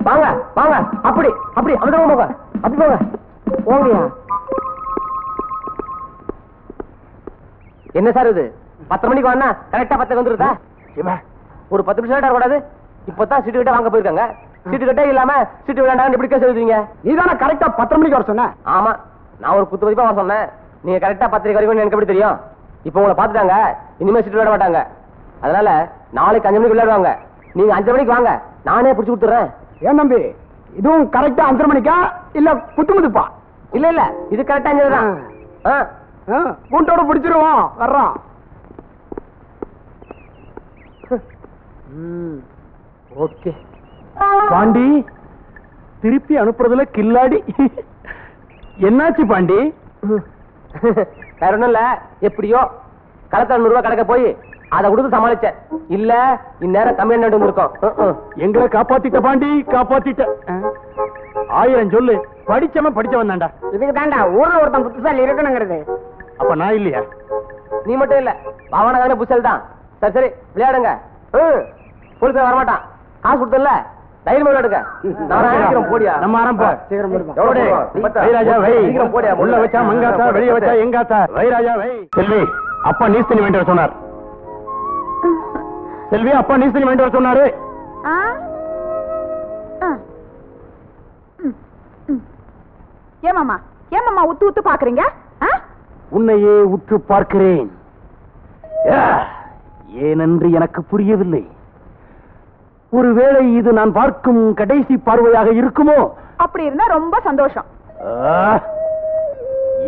S1: வாங்க வாங்க, அப்படி அப்படி அந்த போங்க, அப்படி போங்க. போங்கயா. என்ன சார் இது 10 மணிக்கு வாங்க, கரெக்டா 10 வந்துருதா? ஒரு 10 நிமிஷம் லேட்டா கூடாது. இப்பதான் சீட்டு கிட்ட வாங்க போயிருக்காங்க. சீட்டு கிட்டே இல்லாம சீட்டு விளையாண்டாங்க எப்படி கேஸ் எழுதுவீங்க?
S2: நீ தானே கரெக்டா 10 மணிக்கு வர சொன்ன.
S1: ஆமா, நான் ஒரு குத்து மதிப்பா வர சொன்னேன். நீங்க கரெக்டா 10 வரைக்கும் எனக்கு எப்படி தெரியும்? இப்ப உங்களை பாத்துட்டாங்க, இனிமே சீட்டு விளையாட மாட்டாங்க. அதனால நாளைக்கு 5 மணிக்கு விளையாடுவாங்க. நீங்க 5 மணிக்கு வாங்க, நானே பிடிச்சு கொடுத்துறேன்.
S2: ஏன் தம்பி, இதுவும் கரெக்டா 5 மணிக்கா இல்ல புத்துமுதுப்பா?
S1: இல்ல இல்ல, இது கரெக்டா 5 தான்.
S2: கூட்டோட பிடிச்சிருவோம், வர்றோம்.
S3: ஓகே பாண்டி, திருப்பி அனுப்புறதுல கில்லாடி. என்னாச்சு பாண்டி?
S1: வேற ஒண்ணும் இல்ல, எப்படியோ களத்துல 100 ரூபாய் கணக்க போய் அதை கொடுத்து சமாளிச்சேன். இல்ல இந்நேரம் கம்மியா இருக்கும்.
S3: எங்களை காப்பாத்திட்ட பாண்டி, காப்பாத்திட்ட. 1000 சொல்லு, படிச்சவன் தான்டா.
S2: இதுக்கு தாண்டா ஊர்ல ஒருத்தன் புத்திசாலி இருக்கணுங்கிறது.
S3: அப்ப நான் இல்லையா?
S1: நீ மட்டும் இல்ல, பாவன தானே புசல் தான். சரி சரி விளையாடுங்க. போலீஸ் வரமாட்டான், காசு கொடுத்தல, தைரியம் விளையாடுங்க. போடியா,
S3: நம்ம ஆரம்பம்.
S1: வைராஜா வை, போடியா.
S3: உள்ள வச்சா மங்காத்தா, வெளிய வச்சா எங்காத்தா. வைராஜா வை. செல்வி, அப்பா நீஸ் தண்ணி வேண்டி வர சொன்னார். செல்வி, அப்பா நீஸ் தண்ணி வேண்டி வர சொன்னாரு.
S4: ஏமாமா ஏமாமா உத்து உத்து பாக்குறீங்க?
S3: உன்னையே உற்று பார்க்கிறேன். ஏனென்று எனக்கு புரியவில்லை. ஒருவேளை இது நான் பார்க்கும் கடைசி பார்வையாக இருக்குமோ?
S4: அப்படி இருந்தா ரொம்ப சந்தோஷம்.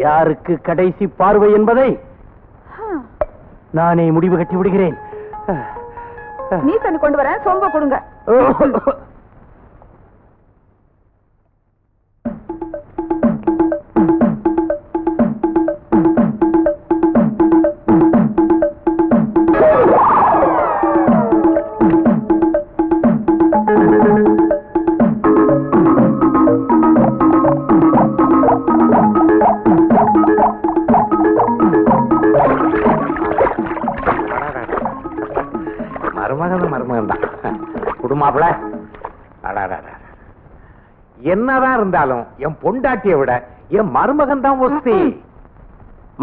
S3: யாருக்கு கடைசி பார்வை என்பதை நானே முடிவு கட்டி விடுகிறேன்.
S4: நீ தண்ணி கொண்டு வரேன், சொம்ப கொடுங்க.
S6: மருமகன் தான் குடுமாப்ல. என்னதான் இருந்தாலும் என் பொண்டாட்டியை விட என் மருமகன் தான் ஒஸ்தி.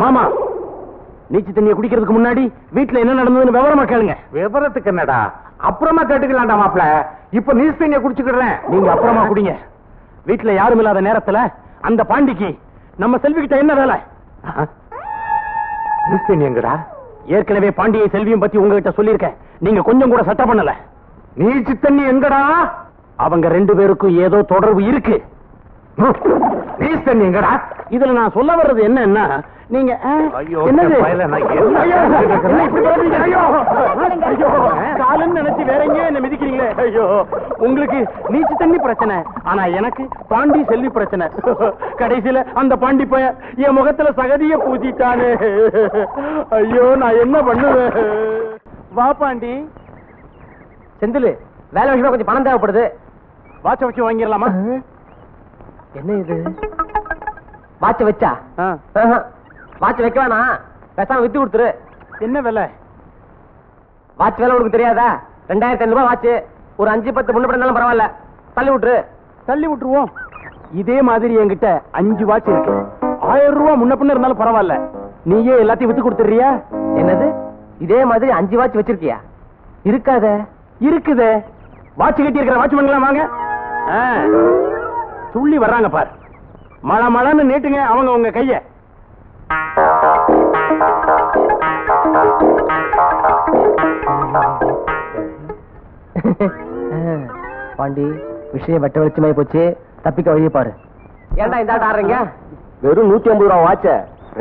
S3: மாமா, நீச்சல் தண்ணியை குடிக்கிறதுக்கு முன்னாடி வீட்டுல என்ன நடந்ததுன்னு விவரமா கேளுங்க.
S6: விவரத்துக்கு என்னடா, அப்புறமா கேட்டுக்கலாம்டா மாப்ள. இப்ப நீஸ் தண்ணியை குடிச்சுக்கிறேன்.
S3: நீங்க அப்புறமா குடிங்க. வீட்டுல யாரும் இல்லாத நேரத்துல அந்த பாண்டிக்கு நம்ம செல்வி கிட்ட என்ன வேலை?
S6: நீஸ் தண்ணி எங்கடா?
S3: ஏற்கனவே பாண்டியை செல்வியும் பத்தி உங்ககிட்ட சொல்லியிருக்கேன். நீங்க கொஞ்சம் கூட சட்டை பண்ணல.
S6: நீச்சு தண்ணி எங்கடா?
S3: அவங்க 2 பேருக்கும் ஏதோ தொடர்பு இருக்கு.
S6: நீஸ் தண்ணி எங்கடா?
S3: இதுல நான் சொல்ல வர்றது என்னன்னா, நீங்க என்னது காலன்னு நினைச்சு வேற எங்க என்ன மிதிக்கிறீங்களே? ஐயோ, உங்களுக்கு நீச்சு தண்ணி பிரச்சனை, ஆனா எனக்கு பாண்டி செல்வி பிரச்சனை. கடைசியில அந்த பாண்டி பைய என் முகத்துல சகதிய பூசிட்டானே. ஐயோ, நான் என்ன பண்ணுவேன்? வா பாண்டி.
S1: செந்தில், வேலை விஷயமா கொஞ்சம் பணம் தேவைப்படுது.
S3: வாட்ச வச்சு வாங்கிடலாமா?
S1: என்ன இது, வாட்ச வச்சா? வாட்ச வைக்க வேணாம், பேசாம வித்து கொடுத்துரு.
S3: என்ன விலை?
S1: வாட்ச் வேலை உனக்கு தெரியாதா? 2500 ரூபாய் வாட்ச். ஒரு 5-10 முன்ன இருந்தாலும் பரவாயில்ல, தள்ளி விட்டுரு.
S3: தள்ளி விட்டுருவோம். இதே மாதிரி என்கிட்ட 5 வாட்ச் இருக்கு. 1000 ரூபாய் முன்ன பின்ன இருந்தாலும் பரவாயில்ல. நீயே எல்லாத்தையும் வித்து கொடுத்துறியா?
S1: என்னது, இதே மாதிரி 5 வாட்ச் வச்சிருக்கியா? இருக்காத.
S3: இருக்குதே. வாட்ச் கட்டி இருக்கிற வாட்ச் பண்ணலாம் வாங்க. துள்ளி வர்றாங்க பாரு. மழை மழைன்னு நீட்டுங்க அவங்க உங்க கைய.
S1: பாண்டி, விஷயம் வெட்ட வெளிச்சமாயி போச்சு, தப்பிக்க வழியை பாரு. ஏன்டா இந்த ஆட்ட ஆடுறீங்க? வெறும் 150 ரூபா வாட்ச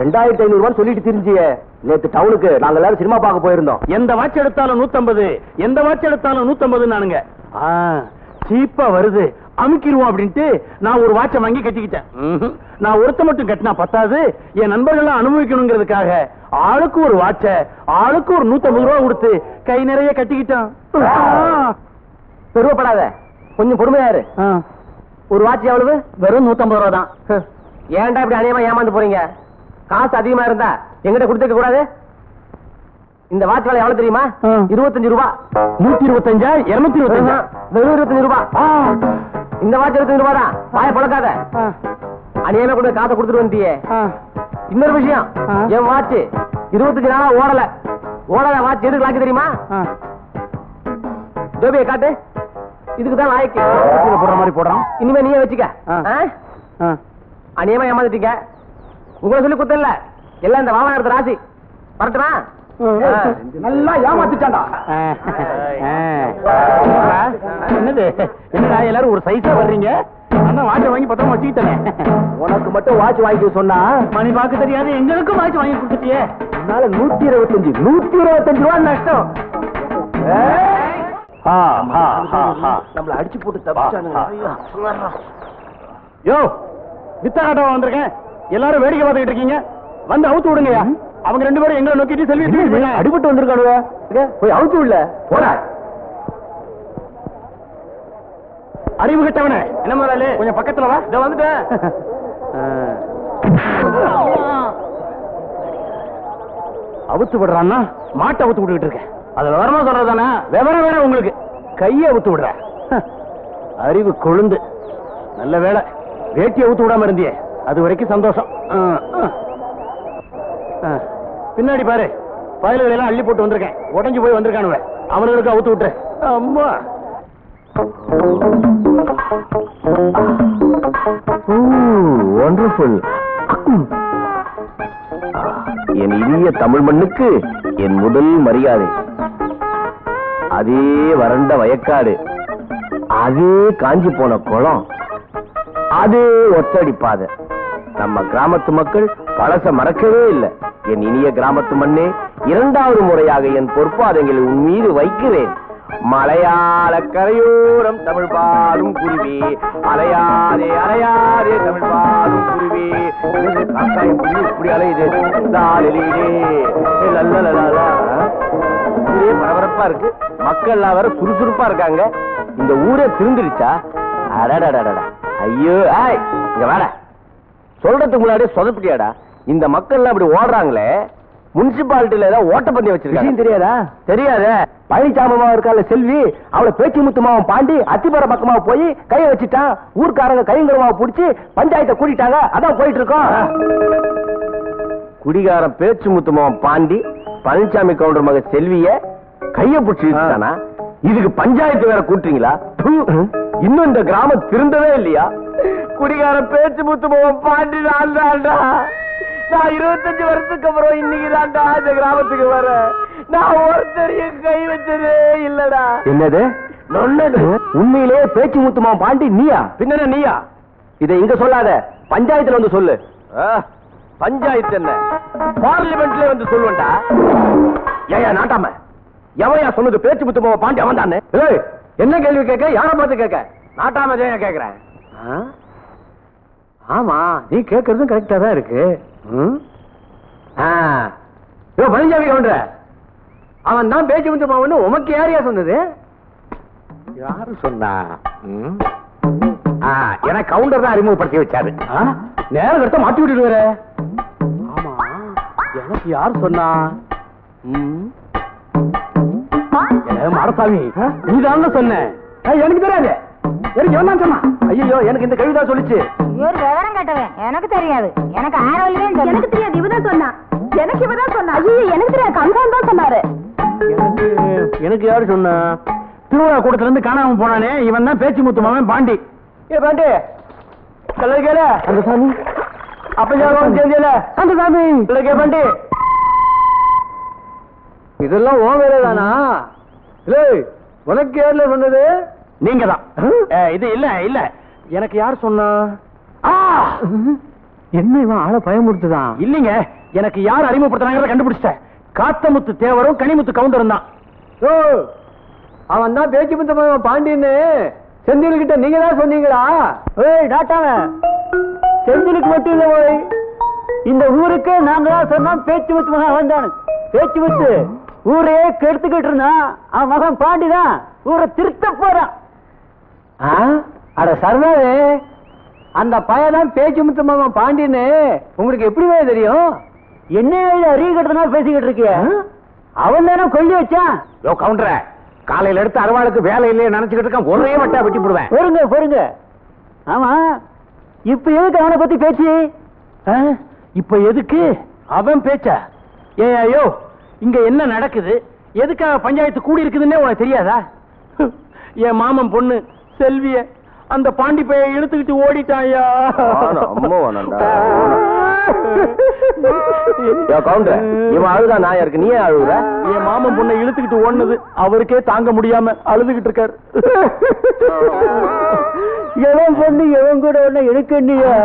S1: 2500 ரூபான்னு சொல்லிட்டு தெரிஞ்சிய. நேத்து டவுனுக்கு நாங்க எல்லாரும் சினிமா பார்க்க போயிருந்தோம்.
S3: எந்த வாட்ச் எடுத்தாலும் 150, எந்த வாட்ச் எடுத்தாலும் 150 நானுங்க. சீப்பா வருது, அமுக்கிடுவோம் அப்படின்ட்டு நான் ஒரு வாட்சை வாங்கி கட்டிக்கிட்டேன். நான் ஒருத்த மட்டும் கட்டினா பத்தாது, என் நண்பர்கள் அனுபவிக்கணுங்கிறதுக்காக ஆளுக்கு ஒரு வாட்ச, ஆளுக்கு ஒரு 150 ரூபா கொடுத்து கை நிறைய கட்டிக்கிட்டான்.
S1: பெருவப்படாத, கொஞ்சம் பொறுமையாரு. ஒரு வாட்ச் எவ்வளவு?
S3: வெறும் 150 ரூபா தான்.
S1: ஏன்டா இப்படி அநியமா ஏமாந்து போறீங்க? காசு அதிகமா இருந்தா எங்கிட்ட கொடுத்துக்க கூடாது. இந்த வாட்ச் வேலை எவ்வளவு தெரியுமா? 25 ரூபா.
S3: 125 225
S1: வெறும் 25 ரூபா. இந்த வாட்ச் 25 ரூபா தான். வாய பழக்காத. அநியமா கூட காசை கொடுத்துட்டு வந்தியே. இன்னொரு விஷயம், என் வாட்ச் 25 நாளா ஓடல வாட்ச் எதுக்கு லாக்கி தெரியுமா? ஜோபியை காட்டு. இதுக்குதான் லாய்க்கு
S3: போடுற மாதிரி போடுறான்.
S1: இனிமே நீயே வச்சுக்க. அநியமா ஏமாந்துட்டீங்க. உங்களை சொல்லி குத்தம் இல்ல, எல்லாம் இந்த வாகனம் ராசி. பரட்டுமா?
S3: நல்லா ஏமாத்திட்டான்டா. என்னடா எல்லாரும் ஒரு சைஸா வர்றீங்க? நான் வாட்ச் வாங்கி பத்திரமா வச்சுக்கிட்டேன்.
S1: உனக்கு மட்டும் வாட்ச் வாங்கி சொன்னா
S3: மணி பார்க்க தெரியாது, எங்களுக்கும் வாட்ச் வாங்கி கொடுத்துட்டியே.
S1: அதனால 125 ரூபா நஷ்டம். நம்மள அடிச்சு போட்டு தப்பிச்சானுங்க.
S3: யோ, வித்தாட்டம் வந்திருக்கேன். எல்லாரும் வேடிக்கை பார்த்துக்கிட்டு இருக்கீங்க. வந்து அவுத்து விடுங்கயா. அவங்க 2 பேரும் எங்களை நோக்கிட்டு செல்வி
S1: அடிபட்டு வந்திருக்கானுங்க. போய் அவுத்து விடல போடா.
S3: அறிவு கட்டவனே, என்ன முதலாளி கொஞ்சம் பக்கத்துல வா. இத வந்துட்டேன். அவுத்து விடுறான்னா மாட்டை அவுத்து விட்டுக்கிட்டு இருக்கேன். அது விவரமா சொல்றதானே? விவரம் வேற உங்களுக்கு. கையை அவுத்து விடுற அறிவு கொழுந்து. நல்ல வேலை வேட்டி அவுத்து விடாம இருந்தியே, அது வரைக்கும் சந்தோஷம். பின்னாடி பாரு, பயல்களை எல்லாம் அள்ளி போட்டு வந்திருக்கேன். உடஞ்சு போய் வந்திருக்கானுவ, அவனுக்கு அவுத்து விட்டுரு. அம்மா
S2: வண்டர்ஃபுல். என் இனிய தமிழ் மண்ணுக்கு என் முதல் மரியாதை. அதே வறண்ட வயக்காடு, அதே காஞ்சி போன குளம், அதே ஒற்றடி பாதை. நம்ம கிராமத்து மக்கள் பழச மறக்கவே இல்லை. என் இனிய கிராமத்து மண்ணே, 2வது முறையாக என் பொற்பாதங்களை உன் மீது வைக்கிறேன். மலையாள கரையோரம் தமிழ் பாடும் குருவி, அலையாதே அலையாதே தமிழ் பாடும் குருவி. காக்காயம் புள்ளி இப்படி அலையுது. ஊரே பரபரப்பா இருக்கு, மக்கள் எல்லாம் வேற சுறுசுறுப்பா இருக்காங்க. இந்த ஊரே திருந்துருச்சா? அடடடடா, ஐயோ இங்க வேட சொல்றதுக்கு முன்னாடியே சொதப்பிட்டியாடா. இந்த மக்கள் எல்லாம் இப்படி ஓடுறாங்களே, முனிசிபாலிட்டியில ஏதாவது ஓட்டப்பந்தயம் வச்சிருக்காங்க. தெரியாதா? தெரியாத. பழனிசாமமா இருக்கால செல்வி, அவளை பேச்சு முத்துமாவும் பாண்டி அத்திமர பக்கமா போய் கையை வச்சுட்டான். ஊர்க்காரங்க கைங்கரமா புடிச்சு பஞ்சாயத்தை கூட்டிட்டாங்க. அதான் போயிட்டு இருக்கோம். குடிகாரன் பேச்சு முத்துமாவும் பாண்டி பழனிசாமி கவுண்டர் மக செல்விய கைய புடிச்சுட்டானா? இதுக்கு பஞ்சாயத்து வேற கூட்டுறீங்களா? இன்னும் இந்த கிராமம் திருந்தவே இல்லையா? குடிகாரன் பேச்சு முத்துமாவும் பாண்டி நான் 25 வருஷத்துக்கு அப்புறம் இன்னைக்கு தான்டா இந்த கிராமத்துக்கு வர. நான் ஒருத்தரையும் கை வச்சதே இல்லடா. என்னது நொன்னது? உண்மையிலே பேச்சு முத்துமா பாண்டி நீயா? பின்ன நீயா? இதை இங்க சொல்லாத, பஞ்சாயத்துல வந்து சொல்லு. பஞ்சாயத்து என்ன, பார்லிமெண்ட்ல வந்து சொல்லுவேன்டா. ஏயா நாட்டாம, எவையா சொன்னது பேச்சு முத்துமா பாண்டி அவன் தானே? என்ன கேள்வி கேட்க? யார பார்த்து கேட்க? நாட்டாம தான் கேட்கிறேன். ஆமா, நீ கேட்கறதும் கரெக்டா தான் இருக்கு. பழனிசாமி கவுண்டர் அவன் தான் பேச்சு முத்துமாவன்னு உமக்கு யாரையா சொன்னது?
S6: யாரு சொன்னா? எனக்கு கவுண்டர் தான் அறிமுகப்படுத்தி வச்சாரு.
S3: நேரம் கட்ட மாட்டி விட்டுடுவாரு. ஆமா, எனக்கு யார் சொன்னா? மாடசாமி, நீதான் சொன்ன. எனக்கு தெரியாது. எனக்கு எவன் சொன்னா? ஐயோ, எனக்கு இந்த கவிதா சொல்லிச்சு.
S4: இவர் விவரம் கேட்டவன். எனக்கு தெரியாது. எனக்கு ஆரோக்கியம் எனக்கு தெரியாது. இவதான் சொன்னா. எனக்கு இவதான் சொன்னா. ஐயோ, எனக்கு தெரியாது. கம்சான் தான் சொன்னாரு.
S3: எனக்கு யாரு சொன்னா? திருவிழா கூட்டத்துல இருந்து காணாம போனானே, இவன் தான் பேச்சு முத்துமாவன் பாண்டி.
S1: ஏ பாண்டி, கல்ல கேள அந்த சாமி. அப்ப யாரும் தெரிஞ்சல அந்த சாமி. கே பாண்டி, இதெல்லாம் ஓ வேலைதானா? உனக்கு யாருல சொன்னது?
S3: நீங்க தான். இது இல்ல இல்ல, எனக்கு யார் சொன்னா?
S1: என்ன இவன் ஆளை பயமுறுத்துதான்?
S3: இல்லீங்க, எனக்கு யார் அறிமுகப்படுத்தினாங்க கண்டுபிடிச்சிட்டேன். காத்தமுத்து தேவரும் கனிமுத்து கவுண்டரும் தான்.
S1: அவன் தான் பேச்சு முத்து பாண்டியன்னு செந்தில் கிட்ட நீங்க தான் சொன்னீங்களா? டாட்டாவ செந்திலுக்கு மட்டும் இல்ல போய், இந்த ஊருக்கு நாங்க தான் சொன்னோம் பேச்சு முத்து மகன் வந்தான். பேச்சு முத்து ஊரே கெடுத்துக்கிட்டு இருந்தான். அவன் மகன் பாண்டிதான் ஊரை திருத்த போறான்.
S2: அட சர்தாரு, அந்த பையன் பேச்சு முத்தமாமா பாண்டியன்னு உங்களுக்கு எப்படி தெரியும்? என்ன அறிவு கட்டதுனால பேசிக்கிட்டு இருக்கிய? அவன் தானே கொல்லி வச்சான்.
S6: யோ கவுண்டர, காலையில எடுத்து அறுவாளுக்கு வேலை இல்லையே நினைச்சுக்கிட்டு இருக்கான். ஒரே வட்டா வெட்டி போடுவேன்.
S2: பொறுங்க. ஆமா, இப்ப எதுக்கு அவனை பத்தி பேச்சு?
S3: இப்ப எதுக்கு அவன் பேச்சா? ஐயோ, இங்க என்ன நடக்குது? எதுக்காக பஞ்சாயத்து கூடி இருக்குதுன்னே உனக்கு தெரியாதா? என் மாமன் பொண்ணு செல்விய அந்த பாண்டி பைய இழுத்துக்கிட்டு ஓடிட்டாயா?
S1: இவன் அழுதா நாயா இருக்கு, நீயே அழுகுற?
S3: என் மாமன் பொண்ணை இழுத்துக்கிட்டு ஓடுனது அவருக்கே தாங்க முடியாம அழுதுகிட்டு இருக்காரு.
S2: எவன் பொண்ணு எவன் கூட ஒண்ணு எடுக்கண்டியா?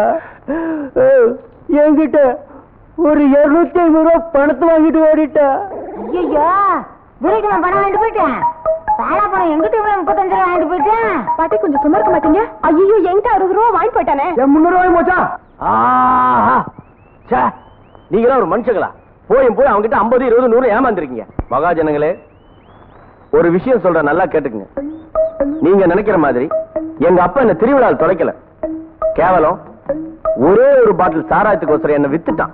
S2: என்கிட்ட ஒரு 250 ரூபாய் பணத்தை வாங்கிட்டு ஓடிட்டா.
S5: ஐயோ, வீட்டுக்கு நான் பணம் வாங்கிட்டு போயிட்டேன். பணம் எங்கிட்ட 35 ரூபாய் வாங்கிட்டு போயிட்டேன்.
S4: பாட்டி கொஞ்சம் சும்மா இருக்க மாட்டீங்க? ஐயோ, என்கிட்ட 60 ரூபா வாங்கி போயிட்டானே.
S1: 300 ரூபாய் போச்சா? நீங்க ஒரு மனுஷங்களா? போய் அவங்கிட்ட 50, 20, 100 ஏமாந்துருக்கீங்க. மகாஜனங்களே, ஒரு விஷயம் சொல்ற, நல்லா கேட்டுக்குங்க. நீங்க நினைக்கிற மாதிரி எங்க அப்பா என்ன திருவிழாவில் தொலைக்கல. கேவலம் ஒரே ஒரு பாட்டில் சாராயத்துக்கு என்ன வித்துட்டான்.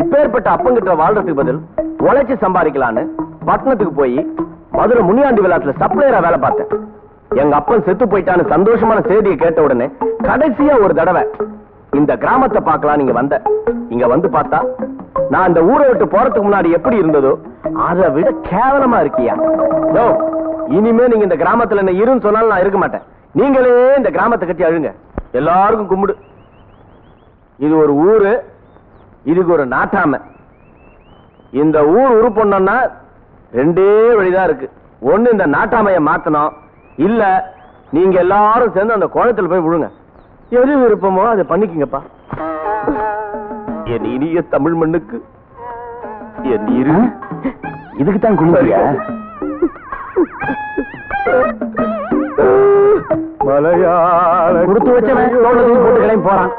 S1: இப்பேற்பட்ட அப்பங்கிட்ட வாழ்றதுக்கு பதில் உழைச்சு சம்பாதிக்கலான்னு பட்டணத்துக்கு போய் மதுரை முனியாண்டி விழாத்துல சப்ளையரா வேலை பார்த்தேன். எங்க அப்பன் செத்து போயிட்டான்னு சந்தோஷமான செய்தியை கேட்ட உடனே கடைசியா ஒரு தடவை இந்த கிராமத்தை பார்க்கலாம் நீங்க வந்த. இங்க வந்து பார்த்தா நான் இந்த ஊரை விட்டு போறதுக்கு முன்னாடி எப்படி இருந்ததோ அதை விட கேவலமா இருக்கியா? இனிமே நீங்க இந்த கிராமத்துல என்ன இருன்னு சொன்னாலும் நான் இருக்க மாட்டேன். நீங்களே இந்த கிராமத்தை கட்டி அழுங்க. எல்லாருக்கும் கும்பிடு. இது ஒரு ஊரு, இதுக்கு ஒரு நாட்டாம. இந்த ஊர் உருப்பொண்ணா 2 வழிதான் இருக்கு. ஒண்ணு இந்த நாட்டாமைய மாத்தணும், இல்ல நீங்க எல்லாரும் சேர்ந்து அந்த கோலத்துல போய் விழுங்க. எது விருப்பமோ அதை பண்ணிக்கங்கப்பா. என் இனிய தமிழ் மண்ணுக்கு என் இரு. இதுக்குத்தான் குளிப்பியா? மலையாள கொடுத்து வச்சவன் போட்டு கிளம்பி போறான்.